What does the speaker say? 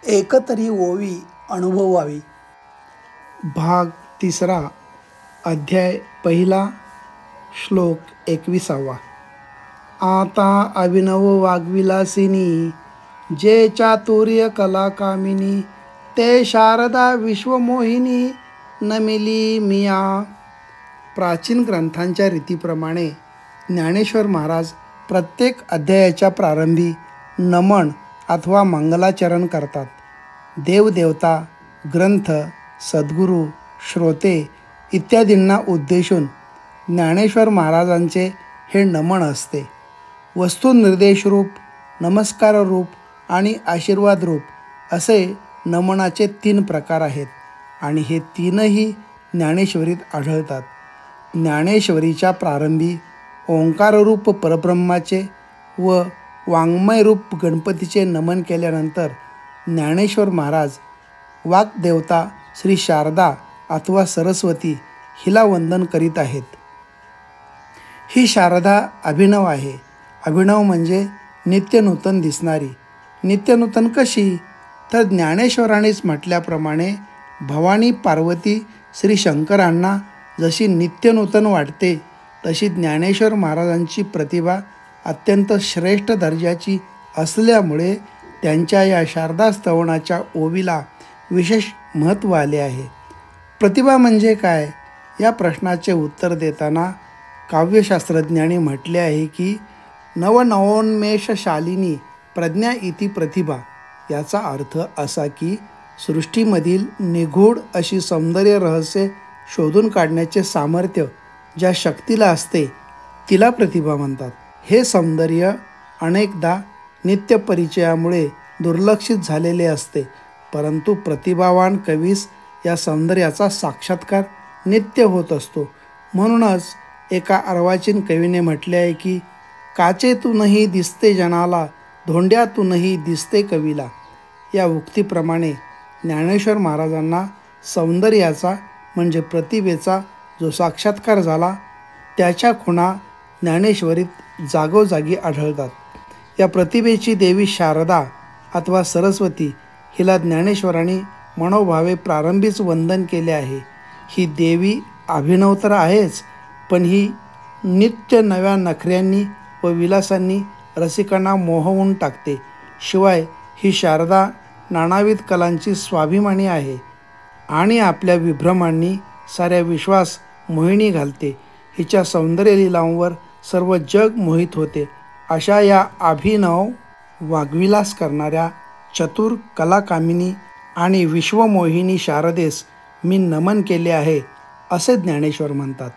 एकतरी ओवी अनुभवावी. भाग 3. अध्याय 1. श्लोक 21. आता अभिनव वाग्विलासिनी जे चातुर्य कला कामिनी ते शारदा विश्वमोहिनी नमिली मिया. प्राचीन ग्रंथांच्या रीतीप्रमाणे ज्ञानेश्वर महाराज प्रत्येक अध्यायाच्या प्रारंभी नमन अथवा मंगलाचरण करतात. देवदेवता, ग्रंथ, सद्गुरू, श्रोते इत्यादींना उद्देशून ज्ञानेश्वर महाराजांचे हे नमन असते. वस्तुनिर्देशरूप, नमस्काररूप आणि आशीर्वादरूप असे नमनाचे 3 प्रकार आहेत आणि हे 3ही ज्ञानेश्वरीत आढळतात. ज्ञानेश्वरीच्या प्रारंभी ओंकाररूप परब्रह्माचे व वाङ्मयरूप गणपतीचे नमन केल्यानंतर ज्ञानेश्वर महाराज वाग्देवता श्री शारदा अथवा सरस्वती हिला वंदन करीत आहेत. ही शारदा अभिनव आहे. अभिनव म्हणजे नित्यनूतन दिसणारी. नित्यनूतन कशी? तर ज्ञानेश्वरानेच म्हटल्याप्रमाणे भवानी पार्वती श्री शंकरांना जशी नित्यनूतन वाटते तशी ज्ञानेश्वर महाराजांची प्रतिभा अत्यंत श्रेष्ठ दर्जाची असल्यामुळे त्यांच्या या शारदा स्तवनाच्या ओवीला विशेष महत्त्व आले आहे. प्रतिभा म्हणजे काय? या प्रश्नाचे उत्तर देताना काव्यशास्त्रज्ञांनी म्हटले आहे की नवनवोन्मेषशालिनी प्रज्ञा इति प्रतिभा. याचा अर्थ असा की सृष्टीमधील निगूढ अशी सौंदर्य रहस्य शोधून काढण्याचे सामर्थ्य ज्या शक्तीला असते तिला प्रतिभा म्हणतात. हे सौंदर्य अनेकदा नित्यपरिचयामुळे दुर्लक्षित झालेले असते, परंतु प्रतिभावान कवीस या सौंदर्याचा साक्षात्कार नित्य होत असतो. म्हणूनच एका अर्वाचीन कवीने म्हटले आहे की काचेतूनही दिसते जनाला, धोंड्यातूनही दिसते कवीला. या उक्तीप्रमाणे ज्ञानेश्वर महाराजांना सौंदर्याचा म्हणजे प्रतिभेचा जो साक्षात्कार झाला त्याच्या खुणा ज्ञानेश्वरीत जागोजागी आढळतात. या प्रतिभेची देवी शारदा अथवा सरस्वती हिला ज्ञानेश्वरांनी मनोभावे प्रारंभीच वंदन केले आहे. ही देवी अभिनव तर आहेच, पण ही नित्य नव्या नखऱ्यांनी व विलासांनी रसिकांना मोहवून टाकते. शिवाय ही शारदा नानाविध कलांची स्वाभिमानी आहे आणि आपल्या विभ्रमांनी साऱ्या विश्वास मोहिनी घालते. हिच्या सौंदर्यलीलांवर सर्व जग मोहित होते. अशा या अभिनव वाग्विलास करणाऱ्या चतुर कलाकामिनी आणि विश्वमोहिनी शारदेस मी नमन केले आहे असे ज्ञानेश्वर म्हणतात.